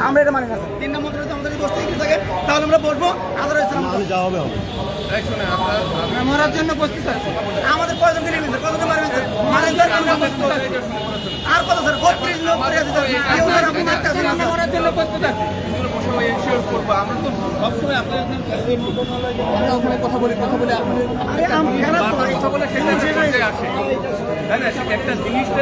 আমরা এটা মানি না স্যার। 3 নম্বর যদি আমাদের দোষ থেকে থাকে তাহলে আমরা বসবো, আদারওয়াইজ আমরা যাওয়া হবে। আমরা মরার জন্য প্রস্তুত আছি। আমাদের কয়জনকে নিবেন স্যার? কতজন মারবেন স্যার? মারেন স্যার, আমরা প্রস্তুত আছি। আর কত স্যার? 32 লোক পড়ে আছে স্যার। কেউ স্যার আপনি মারতে আসেন, আমরা মরার জন্য প্রস্তুত আছি। আমরা এনশিওর করব, আমরা তো সব সময় আপনাদের আমরা ওখানে কথা বলি আরে আমি খেলা তো কথা বলে সেটা যে আসে তাই না? একটা জিনিসটা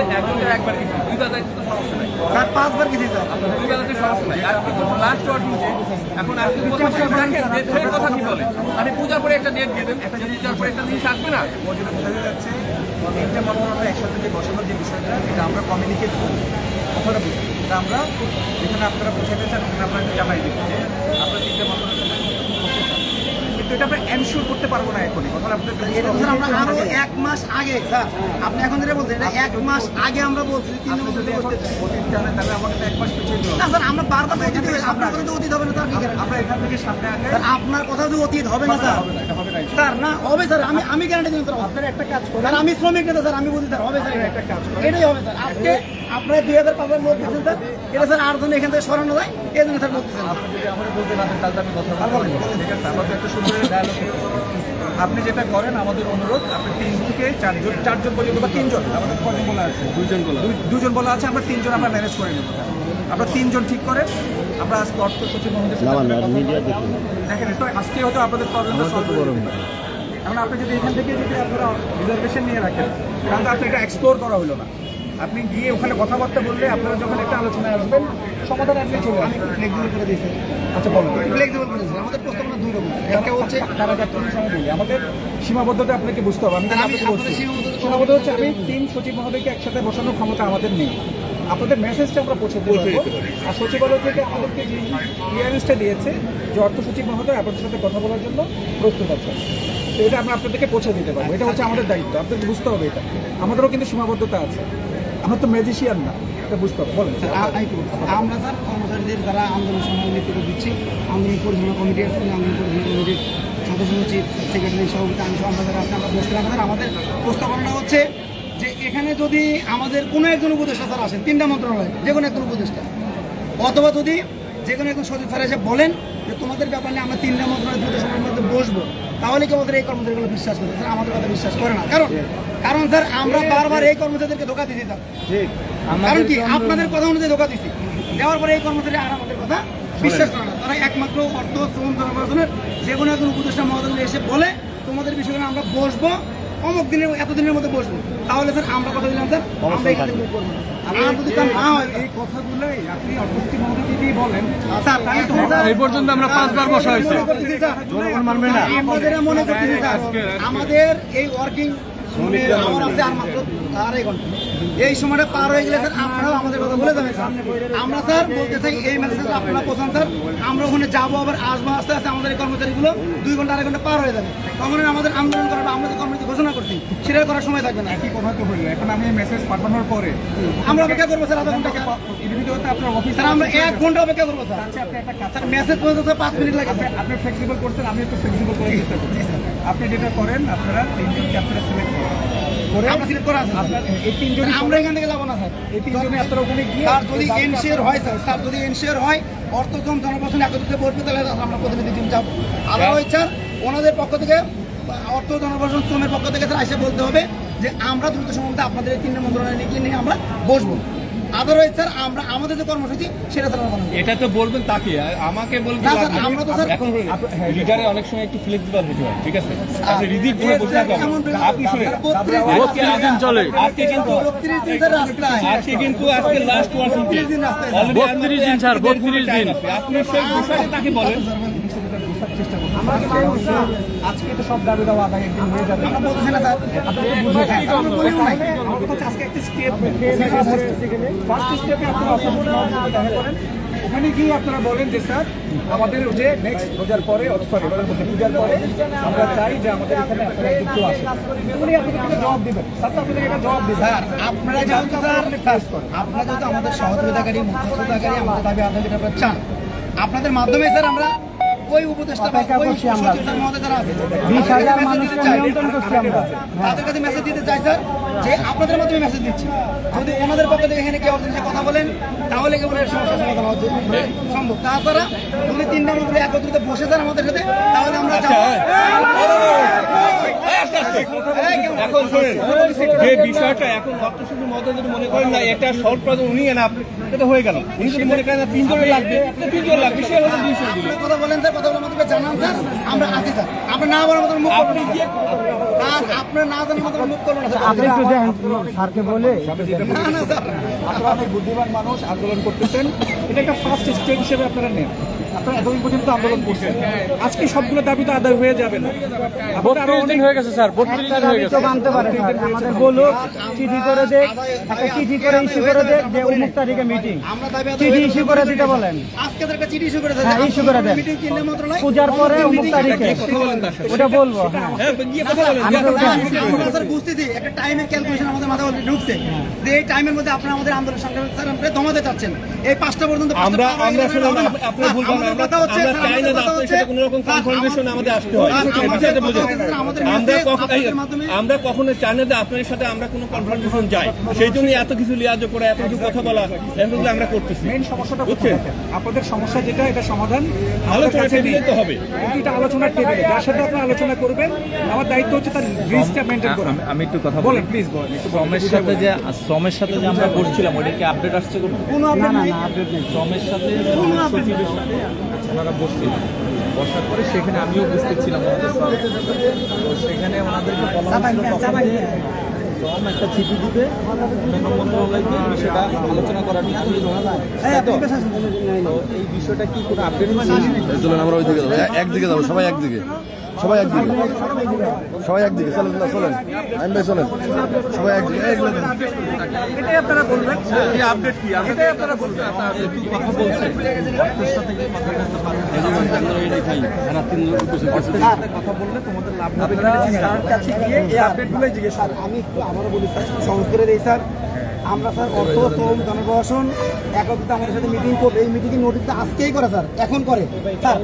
একবার কিছু দুইবার দায়িত্ব তো সমস্যা নাই স্যার, 5 বার কিছু স্যার দুইবার দায়িত্ব সমস্যা নাই। আর কিন্তু লাস্ট ওয়ার্ড হচ্ছে এখন আপনি কথা দেখেন ডেটের কথা কি বলে, মানে পূজার পরে একটা ডেট দিয়ে দেন, একটা পূজার পরে একটা জিনিস আসবে না, যেটা বোঝা যাচ্ছে তিনটা মন্ত্রণালয় একসাথে যে বসানোর যে বিষয়টা এটা আমরা কমিউনিকেট করি, কথাটা বুঝি, এটা আমরা যেখানে আপনারা বোঝাতে চান ওখানে আপনাকে জানাই দেবো যে আমরা তিনটা মন্ত্রণালয় কিন্তু এটা আমরা এনশিওর করতে পারবো না এখনই। কথা আমরা আরো 1 মাস আগে স্যার, আপনি এখন যেটা বলছেন এটা 1 মাস আগে আমরা বলছি 3 নম্বর যদি করতে চান তাহলে আমাদের 1 মাস পিছিয়ে দিতে হবে না স্যার। আমরা বারবার অতীত হবে, আপনার কথা তো অতীত হবে না স্যার, কি করেন আমরা এখান থেকে সামনে আগে স্যার, আপনার কথা তো অতীত হবে না স্যার, হবে না স্যার, না হবে স্যার, আমি গ্যারান্টি দিই স্যার। আপনারা একটা কাজ করেন স্যার, আমি শ্রমিক নেতা স্যার, আমি বলি স্যার হবে স্যার, একটা কাজ করেন এটাই হবে স্যার। আজকে আপনারা 2005 এর লোক দিয়েছেন স্যার, এটা স্যার আর জন্য এখান থেকে সরানো যায় এই জন্য স্যার বলতেছেন। আপনি যদি আমাদের বলতে না তাহলে আমি কথা বলবো, ঠিক আছে? আমাদের একটা সুন্দর ডায়ালগ। আপনি যেটা করেন আমাদের অনুরোধ, আপনি 3 থেকে 4জন পর্যন্ত বা 3 জন, আমাদের কজন বলা আছে? 2জন বলা আছে, আমরা 3 জন আমরা ম্যানেজ করে নেব। আমরা 3 জন ঠিক করে আমরা আজকে অর্থ সচিব মহোদয় দেখেন তো আজকে হয়তো আপনাদের প্রবলেমটা সলভ করব। এখন আপনি যদি এখান থেকে যদি আপনারা রিজার্ভেশন নিয়ে রাখেন তাহলে আপনি এটা এক্সপ্লোর করা হলো না। আপনি গিয়ে ওখানে কথাবার্তা বললে আপনারা যখন একটা আলোচনায় আসবেন সমাধান আসলে চলে আসবে। ফ্লেক্সিবল করে দিয়েছে। আচ্ছা বলুন, ফ্লেক্সিবল করে দিয়েছে। আমাদের প্রস্তাবনা 2 রকম, একটা হচ্ছে কারাগারের সময় বলি আমাদের সীমাবদ্ধতা আপনাকে বুঝতে হবে। আমি আপনাকে বলছি সীমাবদ্ধতা হচ্ছে আমি 3 সচিব মহোদয়কে একসাথে বসানোর ক্ষমতা আমাদের নেই। আপনাদের মেসেজটা আমরা পৌঁছে দিতে পারবো। আর সচিবালয় থেকে আমাদেরকে যে ক্লিয়ারেন্সটা দিয়েছে যে অর্থ সচিব মহোদয় আপনাদের সাথে কথা বলার জন্য প্রস্তুত আছে, তো এটা আমরা আপনাদেরকে পৌঁছে দিতে পারবো। এটা হচ্ছে আমাদের দায়িত্ব, আপনাদের বুঝতে হবে এটা। আমাদেরও কিন্তু সীমাবদ্ধতা আছে, আমরা তো ম্যাজিশিয়ান না, এটা বুঝতে হবে। বলেন আমরা স্যার কর্মচারীদের যারা আন্দোলন সময় নেতৃত্ব দিচ্ছি, আন্দোলন পরিচালনা কমিটি আছে, আন্দোলন পরিচালনা কমিটির সদস্য সচিব, সেক্রেটারি, সভাপতি, আইনশ আমরা যারা আছে আমরা বসতে আমাদের প্রস্তাবনা হচ্ছে যে এখানে যদি আমাদের কোনো একজন উপদেষ্টা স্যার আসেন 3টা মন্ত্রণালয়, যে কোনো একজন উপদেষ্টা, অথবা যদি যে কোনো একজন সচিব স্যার এসে বলেন যে তোমাদের ব্যাপার নিয়ে আমরা 3টা মন্ত্রণালয় দ্রুত সময়ের মধ্যে বসবো, তাহলে কি আমাদের এই কর্মচারীগুলো বিশ্বাস করে? স্যার আমাদের কথা বিশ্বাস করে না। কারণ স্যার আমরা বারবার এই কর্মচারীদেরকে ধোকা দিচ্ছি স্যার। কারণ কি আপনাদের কথা অনুযায়ী ধোকা দিচ্ছি, দেওয়ার পরে এই কর্মচারী আর আমাদের কথা বিশ্বাস করে না। তারা একমাত্র অর্থ শ্রম জনগণের যে কোনো একজন উপদেষ্টা মহোদয় এসে বলে তোমাদের বিষয়গুলো আমরা বসবো অমুক দিনের এতদিনের মধ্যে বসবো, তাহলে স্যার আমরা কথা দিলাম স্যার আমরা এই কাজগুলো করবো। আর যদি তা না হয় এই কথাগুলোই আপনি অর্থমন্ত্রী মহোদয়কেই বলেন স্যার, এই পর্যন্ত আমরা 5 বার বসা হয়েছে, জনগণ মানবে না। আমাদের মনে করতেছি স্যার আমাদের এই ওয়ার্কিং আমার আছে আর মাত্র 2.5 ঘন্টা, এই সময়টা পার হয়ে গেলে স্যার আপনারাও আমাদের কথা বলে যাবেন স্যার। আমরা স্যার বলতে চাই এই মেসেজ আপনারা পৌঁছান স্যার, আমরা ওখানে যাবো আবার আসবো, আস্তে আস্তে আমাদের এই কর্মচারীগুলো 2 ঘন্টা 2.5 ঘন্টা পার হয়ে যাবে, তখন আমাদের আন্দোলন করার বা আমরা যে কর্মসূচি ঘোষণা করছি সেটা করার সময় থাকবে না। একই কথা তো হইলো, এখন আমি মেসেজ পাঠানোর পরে আমরা অপেক্ষা করবো স্যার, আধা ঘন্টা আপনার অফিস স্যার, আমরা 1 ঘন্টা অপেক্ষা করবো স্যার। আপনি একটা কাজ স্যার, মেসেজ পৌঁছতে 5 মিনিট লাগে, আপনি ফ্লেক্সিবল করছেন, আমি একটু ফ্লেক্সিবল করে চেষ্টা করছি। আপনি যেটা করেন আপনারা 3 জনকে আপনারা সিলেক্ট করেন, আমরা সিলেক্ট করা আছে এই 3 জন, আমরা এখান থেকে যাবো না স্যার, এই 3 জনে আপনারা ওখানে গিয়ে স্যার যদি এনশিওর হয় স্যার যদি এনশিওর হয় অর্থকম জনপ্রশাসন একত্রিত বসবে তাহলে আমরা প্রতিনিধি টিম যাবো। আবার ইচ্ছা ওনাদের পক্ষ থেকে অর্থ জনপ্রশাসন শ্রমের পক্ষ থেকে স্যার এসে বলতে হবে যে আমরা দ্রুত সময় আপনাদের এই 3 মন্ত্রণালয় নিয়ে আমরা বসবো। আদারওয়াইজ স্যার আমরা আমাদের যে কর্মসূচি সেটা স্যার এটা তো বলবেন তাকে, আমাকে বলবেন আমরা তো স্যার এখন লিডারে অনেক সময় একটু ফ্লেক্সিবল হতে হয়, ঠিক আছে? আপনি রিজিড করে বসে থাকেন, আপনি শুনেন 32 দিন চলে, আজকে কিন্তু 32 দিন স্যার রাস্তায়, আজকে কিন্তু আজকে লাস্ট ওয়ার্কিং ডে 32 দিন স্যার, 32 দিন আপনি সেই বিষয়টা তাকে বলেন। আজকে তো সব দাবি দাওয়া আদায় একদিন হয়ে যাবে, আমরা বলছি না স্যার, আপনি তো বুঝে থাকেন, আমরা বলিও না। আমার কথা আজকে একটা স্টেপ ফার্স্ট স্টেপে আপনারা দেখা করেন, ওখানে গিয়ে আপনারা বলেন যে স্যার আমাদের যে নেক্সট রোজার পরে সরি পূজার পরে আমরা চাই যে আমাদের এখানে আপনারা যুক্ত আসেন, উনি আপনাদেরকে জবাব দিবেন স্যার, আপনাদের এটা জবাব দিবেন স্যার। আপনারা যেহেতু স্যার আপনারা যেহেতু আমাদের সহযোগিতাকারী মধ্যস্থতাকারী আমাদের দাবি আদায় যেটা আপনারা চান, আপনাদের মাধ্যমে স্যার আমরা ওই উপদেষ্টা ওই সচিব মহোদয় যারা আছে 20,000 মানুষকে নিয়ন্ত্রণ করছি আমরা। তাদের কাছে মেসেজ দিতে চাই স্যার যে আপনাদের মাধ্যমে মেসেজ দিচ্ছি, যদি ওনাদের পক্ষ থেকে এখানে কেউ অর্থনীতি কথা বলেন তাহলে কেবল এর সমস্যার সমাধান হতে সম্ভব। তাছাড়া যদি তিনটা মন্ত্রী একত্রিত বসে যান আমাদের সাথে তাহলে আমরা এখন শোনেন যে বিষয়টা এখন অর্থশিল্পী মহোদয় যদি মনে করেন না এটা সলভ করা উনি না এটা হয়ে গেল, উনি যদি মনে করেন না 3 জন লাগবে 3 জন লাগবে সে হলো 200 দিল। কথা বলেন স্যার, কথা বলার মাধ্যমে জানান স্যার আমরা আছি স্যার, আপনি না বলার মতো মুখ করবেন স্যার, আপনার না জানার মতো মুখ করবেন না। আপনি একটু দেখেন স্যারকে বলে না না স্যার, আপনারা অনেক বুদ্ধিমান মানুষ, আন্দোলন করতেছেন, এটা একটা ফার্স্ট স্টেপ হিসেবে আপনারা নেন। আপনারা এতদিন পর্যন্ত আন্দোলন করছেন, আজকে সবগুলো দাবি তো আদায় হয়ে যাবে না। 32 দিন হয়ে গেছে স্যার, 32 দিন হয়ে গেছে। তো মানতে পারে স্যার, আমাদের বলুক চিঠি করে দেখ, একটা চিঠি করে ইস্যু করে দেখ যে অমুক তারিখে মিটিং, আমরা দাবি চিঠি ইস্যু করে দিতে বলেন। আজকে একটা চিঠি ইস্যু করে দেন, হ্যাঁ ইস্যু করে দেন, মিটিং কেন্দ্র মন্ত্রণালয় পূজার পরে অমুক তারিখে ওটা বলবো। হ্যাঁ হ্যাঁ গিয়ে কথা বলেন। আমরা স্যার বুঝতেছি একটা টাইমের ক্যালকুলেশন আমাদের মাথায় অলরেডি ঢুকছে যে এই টাইমের মধ্যে আপনারা আমাদের আন্দোলন সংগ্রাম স্যার আমরা দমাতে চাচ্ছেন এই 5টা পর্যন্ত। আমরা আসলে আপনারা ভুল করেন, আমরা চাই না আপনাদের সাথে কোনো রকম কনফারেন্সে আমাদের আসতে হয়। বিষয়টা বুঝুন, আমরা কখনো চাই না যে আপনাদের সাথে আমরা কোনো কনফারেন্সে যাই, সেই জন্য এত কিছু লিয়াজ করে এত কিছু কথা বলা এগুলো আমরা করতেছি। মেইন সমস্যাটা বুঝছেন, আপনাদের সমস্যা যেটা এটা সমাধান আলোচনা টেবিলে তো হবে, এটা আলোচনার টেবিলে যার সাথে আপনারা আলোচনা করবেন, আমার দায়িত্ব হচ্ছে তার রিস্কটা মেইনটেইন করা। আমি একটু কথা বলেন প্লিজ বলেন। শ্রমের সাথে যে আমরা করছিলাম ওটা কি আপডেট আসছে কোনো? না না না আপডেট নেই। শ্রমের সাথে সচিবের সাথে ওনারা বসছিলেন, বসার পরে সেখানে আমিও বুঝতে ছিলাম তো সেখানে ওনাদেরকে বলা হয়েছিল শ্রম একটা চিঠি দিবে মন্ত্রণালয়কে বিষয়টা আলোচনা করার জন্য। তো এই বিষয়টা কি কোনো আপডেট চলুন আমরা ওই দিকে যাবো, একদিকে যাবো, সবাই একদিকে, সবাই একদিকে, সবাই একদিকে চলেন না, চলেন আইন ভাই চলেন, সবাই একদিকে। এটাই আপনারা বলবেন, এই আপডেট কি এটাই আপনারা বলবেন। কথা বলছে কথা বললে তোমাদের লাভ হবে, তার কাছে গিয়ে এই আপডেটগুলোই জিজ্ঞেস স্যার আমি একটু আবারও বলি স্যার, সহজ করে দিই স্যার, আমরা স্যার অর্থ শ্রম জনপ্রশাসন একত্রিত আমাদের সাথে মিটিং করবে, এই মিটিং নোটিশটা আজকেই করে স্যার, এখন করে স্যার,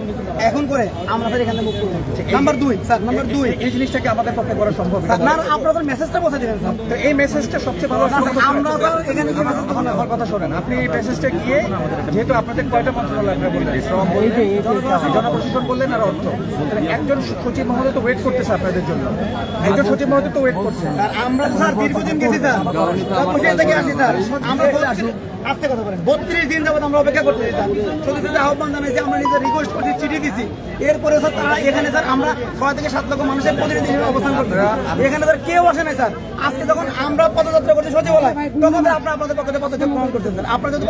এখন করে আমরা স্যার এখানে মুখ করব। নাম্বার 2 স্যার, নাম্বার 2 এই জিনিসটাকে আমাদের পক্ষে করা সম্ভব স্যার না, আপনাদের মেসেজটা পৌঁছে দেবেন স্যার। তো এই মেসেজটা সবচেয়ে ভালো আমরা স্যার এখানে যে মেসেজ তখন আমার কথা শোনেন, আপনি এই মেসেজটা গিয়ে যেহেতু আপনাদের কয়টা মন্ত্রণালয় আপনারা বললেন, শ্রম জনপ্রশাসন বললেন আর অর্থ, একজন সচিব মহোদয় তো ওয়েট করতেছে আপনাদের জন্য, একজন সচিব মহোদয় তো ওয়েট করছে। স্যার আমরা তো স্যার দীর্ঘদিন গেছি স্যার, কোথা থেকে আসি স্যার, আমরা আজকে কথা বলেন 32 দিন যাবত আমরা অপেক্ষা করতেছি স্যার, সচিবদের আহ্বান জানাইছি, আমরা নিজে রিকোয়েস্ট করছি, চিঠি দিছি, এরপরে স্যার তারা এখানে স্যার আমরা 6 থেকে 7 লক্ষ মানুষের প্রতিনিধি হিসেবে অবস্থান করতেছি, এখানে স্যার কেউ আসে নাই স্যার। আজকে যখন আমরা পদযাত্রা করছি সচিবালয় তখন আপনারা আপনাদের পক্ষে পদক্ষেপ গ্রহণ করছেন স্যার, আপনারা যদি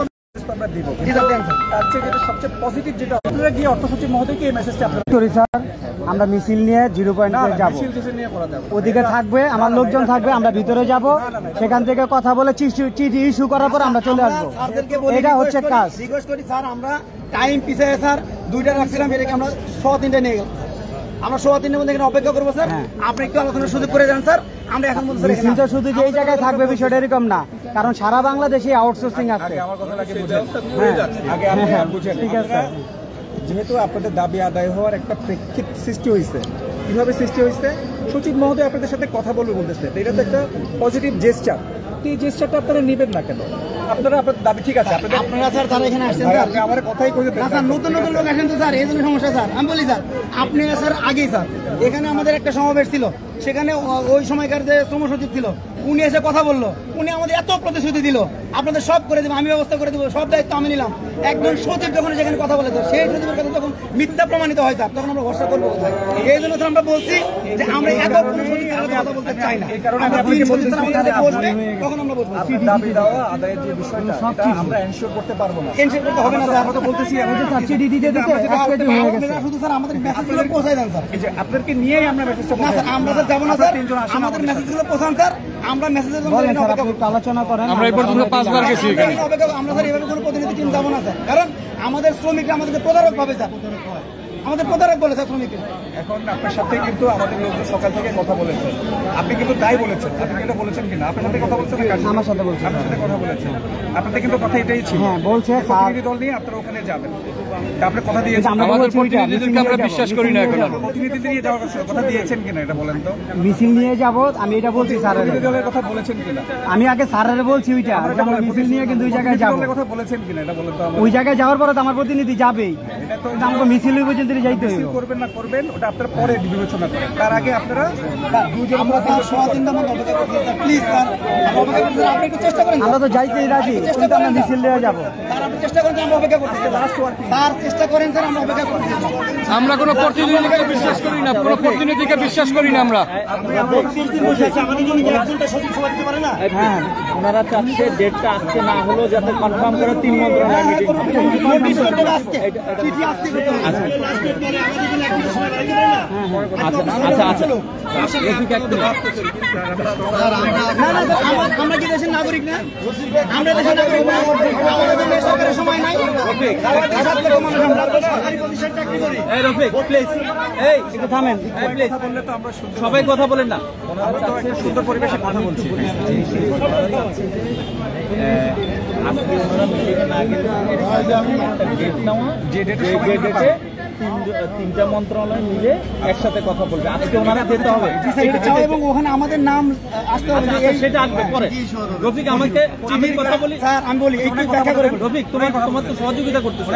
আমরা দিব তার চেয়ে যেটা সবচেয়ে পজিটিভ যেটা আপনারা গিয়ে অর্থ সচিব মহোদয়কে এই মেসেজটা আপনারা করি স্যার, আমরা মিছিল নিয়ে 0 পয়েন্টে যাব, নিয়ে করা যাবে। ওদিকে থাকবে আমার লোকজন থাকবে, আমরা ভিতরে যাব, সেখান থেকে কথা বলে চিঠি ইস্যু করার পর আমরা চলে আসবো, এটা হচ্ছে কাজ। রিকোয়েস্ট করি স্যার, আমরা টাইম পিছিয়ে স্যার 2টা রাখছিলাম, এটাকে আমরা 3:15 নিয়ে গেলাম, আমরা 3:15 মধ্যে এখানে অপেক্ষা করবো স্যার, আপনি একটু আলোচনার সুযোগ করে দেন স্যার, আমরা এখন বলতে স্যার মিছিলটা শুধু যে এই জায়গায় থাকবে বিষয়টা এরকম না, কারণ সারা বাংলাদেশে আউটসোর্সিং আছে। আমার কথাটাকে বুঝেন, আগে আপনি বুঝেন, ঠিক আছে। যেহেতু আপনাদের দাবি আদায় হওয়ার একটা প্রেক্ষিত সৃষ্টি হয়েছে, কিভাবে সৃষ্টি হয়েছে, সচিব মহোদয় আপনাদের সাথে কথা বলবে বলতেছে, এটা তো একটা পজিটিভ জেস্টার, এই জেস্টারটা আপনারা নেবেন না কেন? আপনারা আপনাদের দাবি ঠিক আছে, আপনারা স্যার যারা এখানে আসছেন স্যার, আমার কথাই কই না স্যার, নতুন নতুন লোক আসেন তো স্যার, এই জন্য সমস্যা স্যার। আমি বলি স্যার, আপনি স্যার আগেই স্যার এখানে আমাদের একটা সমাবেশ ছিল, সেখানে ওই সময়কার যে শ্রম সচিব ছিল উনি এসে কথা বললো, উনি আমাদের এত প্রতিশ্রুতি দিল আপনাদের সব করে দেবো, আমি ব্যবস্থা করে দেবো, সব দায়িত্ব আমি নিলাম। একজন সচিব যখন সেখানে কথা বলে স্যার, সেই সচিবের কথা যখন মিথ্যা প্রমাণিত হয় স্যার, তখন আমরা ভরসা করবো কোথায়? এই জন্য স্যার আমরা বলছি যে আমরা এত কথা বলতে চাই না, এই কারণে আমরা আপনাকে বলতেছি বসবে তখন আমরা বলবো দাবি দেওয়া আদায়ের যে বিষয়টা এটা আমরা এনশিওর করতে পারবো না, টেনশন করতে হবে না স্যার, আমরা তো বলতেছি স্যার চিঠি দিতে দিতে শুধু স্যার আমাদের মেসেজগুলো পৌঁছায় দেন স্যার। এই যে আপনাদেরকে নিয়েই আমরা মেসেজটা না স্যার, আমরা স্যার যাবো না স্যার, আমাদের মেসেজগুলো পৌঁছান স্যার, আমরা মেসেজের জন্য বলেন স্যার, আপনি একটু আলোচনা করেন। আমরা এই পর্যন্ত 5 বার গেছি এখানে, আমরা স্যার এভাবে কোনো প্রতিনিধি টিম যাবো না স্যার, কারণ আমাদের শ্রমিকরা আমাদেরকে প্রতারক ভাবে স্যার, আমাদের প্রতারক বলেছে শ্রমিককে। এখন আপনার সাথে কিন্তু আমাদের লোকজন সকাল থেকে কথা বলেছে, আপনি কিন্তু তাই বলেছেন, আপনি এটা বলেছেন কিনা? আপনার সাথে কথা বলছেন? আমার সাথে বলছে। আপনার সাথে কথা বলেছেন, আপনাদের কিন্তু কথা এটাই ছিল। হ্যাঁ, বলছে প্রতিনিধি দল নিয়ে আপনারা ওখানে যাবেন, আপনি কথা দিয়েছেন। আমাদের প্রতিনিধিদেরকে আমরা বিশ্বাস করি না এখন। প্রতিনিধি নিয়ে যাওয়ার কথা দিয়েছেন কিনা এটা বলেন তো? মিছিল নিয়ে যাব, আমি এটা বলছি স্যারের। প্রতিনিধি দলের কথা বলেছেন কিনা? আমি আগে স্যারের বলছি ওইটা, আমরা মিছিল নিয়ে কিন্তু ওই জায়গায় যাবো। কথা বলেছেন কিনা এটা বলেন তো? ওই জায়গায় যাওয়ার পরে তো আমার প্রতিনিধি যাবেই, আমাকে মিছিল পর্যন্ত যাইতে হবে। করবেন না করবেন ওটা আপনারা পরে বিবেচনা করেন, তার আগে আপনারা আমরা স্যার সোয়া 3টা মতো অপেক্ষা করছি স্যার, প্লিজ স্যার অপেক্ষা করতে আপনি একটু চেষ্টা করেন। আমরা তো যাইতেই রাজি, কিন্তু আমরা মিছিল নিয়ে যাবো। স্যার আপনি চেষ্টা করেন, আমরা অপেক্ষা করছি। স্যার চেষ্টা করেন স্যার, আমরা অপেক্ষা করছি। আমরা কোনো প্রতিনিধিকে বিশ্বাস করি না, কোনো প্রতিনিধিকে বিশ্বাস করি না আমরা। হ্যাঁ, ওনারা চাচ্ছে ডেটটা আজকে না হলেও যাতে কনফার্ম করে 3 মন্ত্রণালয় মিটিং আমরা কি দেশের নাগরিক না? আমরা দেশের নাগরিক না, আমাদের দেশে সরকারের সময় নাই। এই রফিক প্লিজ, এই একটু থামেন প্লিজ, সবাই কথা বলেন না। আমরা তো একটা সুন্দর পরিবেশে কথা বলছি। আজকে ওনারা মিটিংয়ে না গেলে ডেট নেওয়া, যে ডেটে 3টা মন্ত্রণালয় মিলে একসাথে কথা বলবে। আজকে ওনারা যেতে হবে এবং ওখানে আমাদের নাম আসতে হবে। সেটা আসবে পরে। রফিক আমাকে আমি কথা বলি স্যার, আমি বলি একটু ব্যাখ্যা করে বলুন। রফিক, তোমার তো সহযোগিতা করতেছে।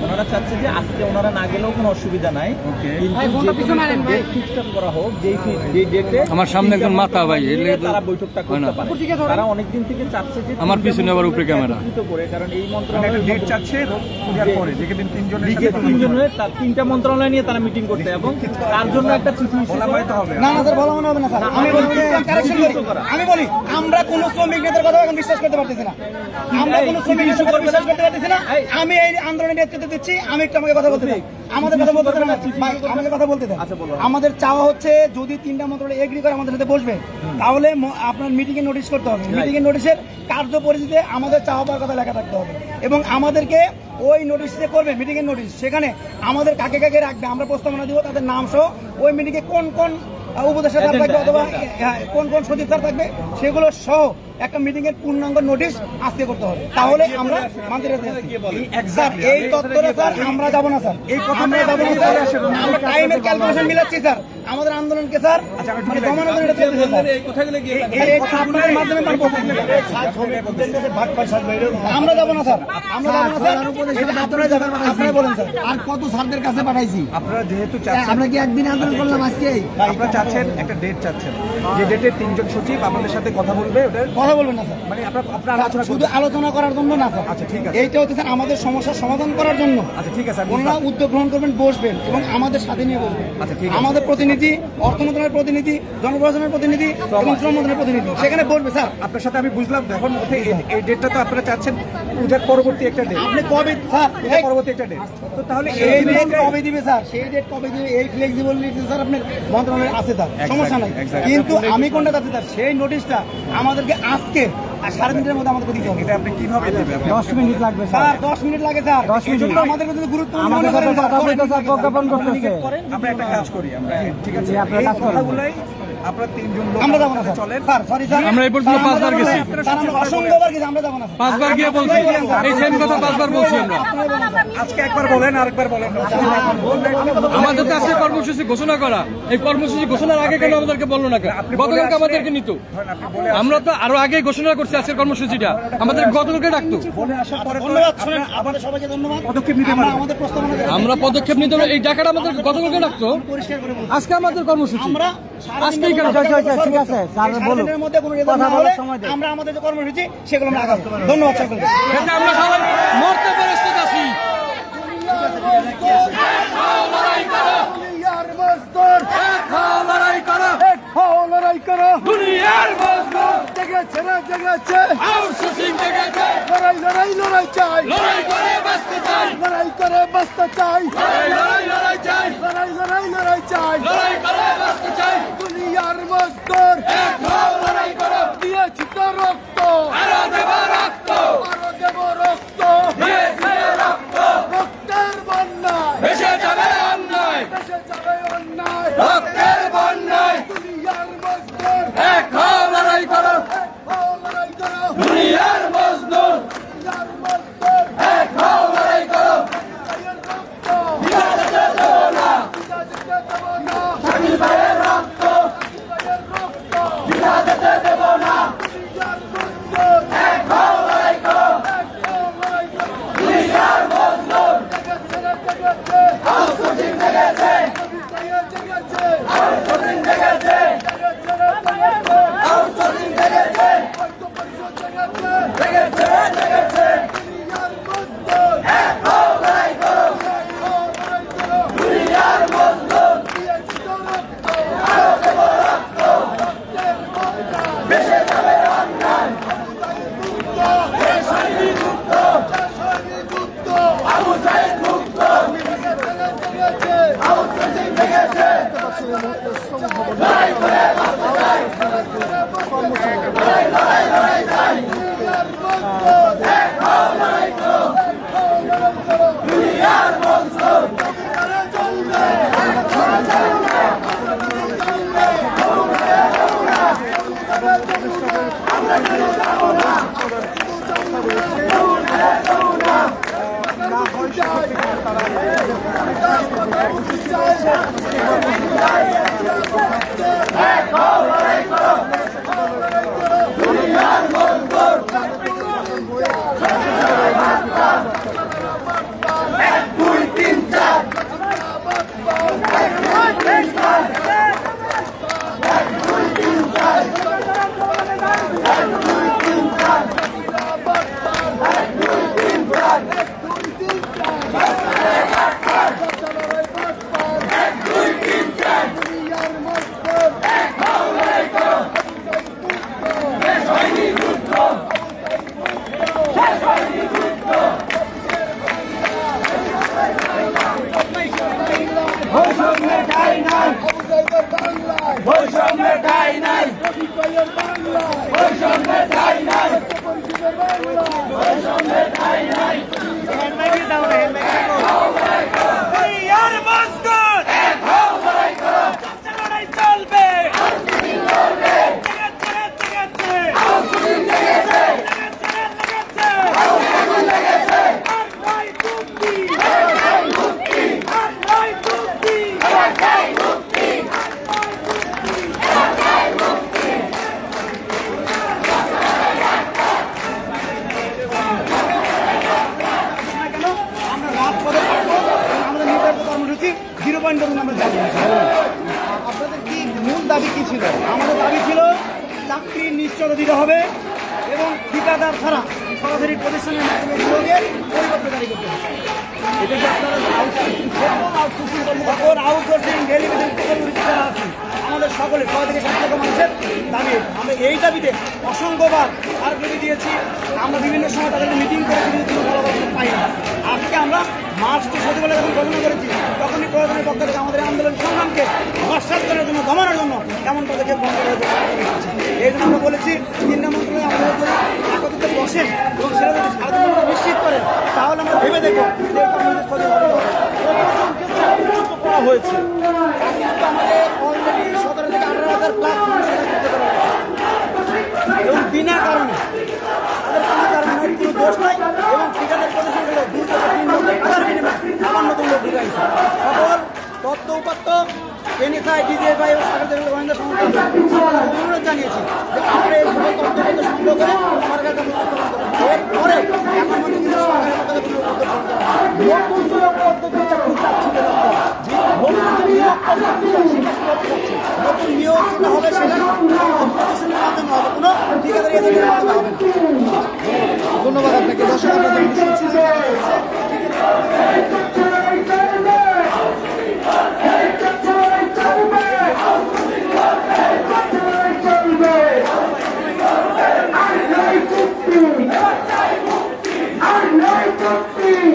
ওনারা চাচ্ছে যে আজকে ওনারা না গেলেও কোনো অসুবিধা নাই, কিন্তু ডেট ফিক্সড করা হোক, যেই ডেটে আমার সামনে একজন মাথা ভাই, তারা বৈঠকটা করতে পারে। তারা অনেকদিন থেকে চাচ্ছে যে আমার পিছনে আবার উপরে ক্যামেরা করে, কারণ এই মন্ত্রণালয় ডেট চাচ্ছে পূজার পরে, যেদিন 3 জনের তিনজনের 3টা মন্ত্রণালয় নিয়ে তারা মিটিং করতে, এবং তার জন্য একটা চিঠি বলা হয়তো হবে। না না স্যার, বলা মনে হবে না স্যার। আমি বলি কারেকশন করি, আমি বলি আমরা কোনো শ্রমিক নেতার কথা এখন বিশ্বাস করতে পারতেছি না। আমরা কোনো শ্রমিক নেতার কথা বিশ্বাস করতে পারতেছি না। আমি এই আন্দোলনের নেতৃত্ব দিচ্ছি, আমি একটু আমাকে কথা বলতে দিই। আমাদের কথা বলতে দেন ভাই, আমাকে কথা বলতে দেন। আমাদের চাওয়া হচ্ছে যদি 3টা মন্ত্রণালয় এগ্রি করে আমাদের সাথে বসবে, তাহলে আপনার মিটিং এ নোটিশ করতে হবে। মিটিং এর নোটিশের কার্যপরিধিতে আমাদের চাওয়া পাওয়ার কথা লেখা থাকতে হবে, এবং আমাদেরকে ওই নোটিশ যে করবে মিটিং এর নোটিশ, সেখানে আমাদের কাকে কাকে রাখবে আমরা প্রস্তাবনা দিব, তাদের নাম সহ ওই মিটিং এ কোন কোন উপদেষ্টা স্যার থাকবে অথবা কোন কোন সচিব স্যার থাকবে সেগুলো সহ একটা মিটিং এর পূর্ণাঙ্গ নোটিশ আজকে করতে হবে। তাহলে আমরা মানতে রাজি আছি। স্যার এই তত্ত্বটা স্যার আমরা যাব না স্যার, এই কথা আমরা যাব না স্যার। আমরা টাইমের ক্যালকুলেশন মিলাচ্ছি স্যার, আমাদের আন্দোলনকে স্যার মানে দমানোর জন্য এটা চলতেছে স্যার। এই আপনাদের মাধ্যমে পারবো। আমরা যাব না স্যার, আমরা যাব না স্যার, এটা আপনারা যাবেন, আপনারা বলেন স্যার। আর কত স্যারদের কাছে পাঠাইছি, আপনারা যেহেতু চাচ্ছেন, আমরা কি একদিন আন্দোলন করলাম আজকে? আপনারা চাচ্ছেন একটা ডেট চাচ্ছেন, যে ডেটে 3 জন সচিব আপনাদের সাথে কথা বলবে, ওটা কথা বলবেন না স্যার, মানে আপনারা আলোচনা শুধু আলোচনা করার জন্য না স্যার। আচ্ছা ঠিক আছে, এইটা হচ্ছে স্যার আমাদের সমস্যার সমাধান করার জন্য। আচ্ছা ঠিক আছে, ওনারা উদ্যোগ গ্রহণ করবেন, বসবেন এবং আমাদের সাথে নিয়ে বসবেন। আচ্ছা ঠিক আছে, আমাদের প্রতিনিধি, অর্থ মন্ত্রণালয়ের প্রতিনিধি, জনপ্রশাসনের প্রতিনিধি এবং শ্রম মন্ত্রণালয়ের প্রতিনিধি সেখানে বসবে স্যার। আপনার সাথে আমি বুঝলাম। এখন এই ডেটটা তো আপনারা চাচ্ছেন পূজার পরবর্তী একটা ডেট, আপনি কবে স্যার পরবর্তী একটা ডেট, তো তাহলে এই ডেট কবে দিবে স্যার? সেই ডেট কবে দিবে? এই ফ্লেক্সিবিলিটি স্যার আপনার মন্ত্রণালয়ে আছে স্যার, সমস্যা নাই। কিন্তু আমি কোনটা চাচ্ছি স্যার, সেই নোটিশটা আমাদেরকে আজকে 3:30 মধ্যে আমাদেরকে দিতে হবে। এটা আপনি কিভাবে দেবেন? 10 মিনিট লাগবে স্যার, স্যার, 10 মিনিট লাগে স্যার। 10 মিনিট আমাদের কাছে গুরুত্বপূর্ণ আমাদের মনে করেন কথা স্যার। বলতে স্যার প্রজ্ঞাপন করতেছে। আমরা একটা কাজ করি, আমরা ঠিক আছে, জি, আপনারা এই কাজ করেন। কথাগুলাই আপনারা 3 জন লোক আমরা যাবো না স্যার, চলেন। স্যার সরি স্যার, আমরা এই পর্যন্ত 5 বার গেছি, স্যার আমরা অসংখ্যবার গেছি, আমরা যাবো না স্যার। 5 বার গিয়ে বলছি, এই সেম কথা 5 বার বলছি আমরা। আজকে একবার বলেন, আরেকবার বলেন। আমাদের তো আজকে কর্মসূচি ঘোষণা করা, এই কর্মসূচি ঘোষণার আগে কেন আমাদেরকে বললো না? গতকালকে আমাদেরকে নিত, আমরা তো আরো আগে ঘোষণা করছি আজকের কর্মসূচিটা, আমাদের গতকালকে ডাকতো। ধন্যবাদ, শুনেন আপনাদের সবাইকে ধন্যবাদ। পদক্ষেপ নিতে পারবেন। আমাদের প্রস্তাবনা আমরা পদক্ষেপ নিতে হলে এই ডাকাটা আমাদের গতকালকে ডাকতো, পরিষ্কার করে বলছি। আজকে আমাদের কর্মসূচি, আমরা আজকেই কেন? ঠিক আছে স্যার, বলুন। সারাদিনের মধ্যে কোনো রেজাল্ট না হলে আমরা আমাদের যে কর্মসূচি সেগুলো আমরা আগাবো। ধন্যবাদ সকলকে। এটা আমরা সবাই মরতে প্রস্তুত আছি। দুনিয়ার মজদুর জেগেছে না জেগেছে, আউটসোর্সিং জেগেছে, লড়াই লড়াই লড়াই চাই, লড়াই করে বাঁচতে চাই, লড়াই করে বাঁচতে চাই, লড়াই চাই, লড়াই লড়াই লড়াই চাই, লড়াই করে বাঁচতে চাই। দুনিয়ার মজদুর এক হও, লড়াই করো, দিয়েছি তো রক্ত, আরো দেব রক্ত, আরো দেব রক্ত, দিয়েছি রক্ত। আপনাদের কি মূল দাবি কি ছিল? আমাদের দাবি ছিল চাকরি নিশ্চয়তা দিতে হবে এবং ঠিকাদার ছাড়া সরাসরি প্রতিষ্ঠানের মাধ্যমে নিয়োগের পরিবর্তন জারি করতে হবে। এটা যে আপনারা আউটসোর্সিং ডেলিগেশন যারা আছেন আমাদের সকলে 6 থেকে 7 লক্ষ মানুষের দাবি। আমরা এই দাবিতে অসংখ্যবার স্মারকলিপি দিয়েছি, আমরা বিভিন্ন সময় তাদেরকে মিটিং করেছি, কিন্তু কোনো ফলাফল পাই না। আজকে আমরা মার্চকে সচিবালয় যখন ঘোষণা করেছি তখনই প্রশাসনের পক্ষ থেকে আমাদের আন্দোলন সংগ্রামকে নস্বাত করার জন্য, দমানোর জন্য এমন পদক্ষেপ গ্রহণ করা হয়েছে। এই জন্য আমরা বলেছি 3 মন্ত্রণালয় আমাদের যদি একত্রিত বসেন এবং সেটা যদি সাধারণ নিশ্চিত করেন তাহলে আমরা ভেবে দেখব যে করা হয়েছে। আমাদের অলরেডি 17 থেকে 18,000 প্লাস এবং বিনা কারণে তাদের কোনো কারণ নাই, কোনো দোষ নাই এবং ঠিকাদার প্রতিষ্ঠান হলো 2 থেকে 3 লক্ষ টাকার বিনিময়ে আবার নতুন লোক ঢুকাইছে। সকল তথ্য উপাত্ত এনএসআই, ডিজিএফআই এবং সরকারের গোয়েন্দা সংস্থা অনুরোধ জানিয়েছি যে আমরা এই সকল তথ্যপত্র সংগ্রহ করে সরকারের কাছে উপস্থাপন করব। এরপরে এখন মধ্যে কিন্তু সরকারের পক্ষ থেকে কোনো উদ্যোগ গ্রহণ করা হয়। নতুন নিয়োগ পদ্ধতি চাকরি চাচ্ছিলেন আপনারা, নতুন নিয়োগ যেটা হবে সেটা প্রতিষ্ঠানের মাধ্যমে হবে, কোনো ঠিকাদারি এজেন্টের মাধ্যমে হবে না। ধন্যবাদ আপনাকে। দর্শক I'm not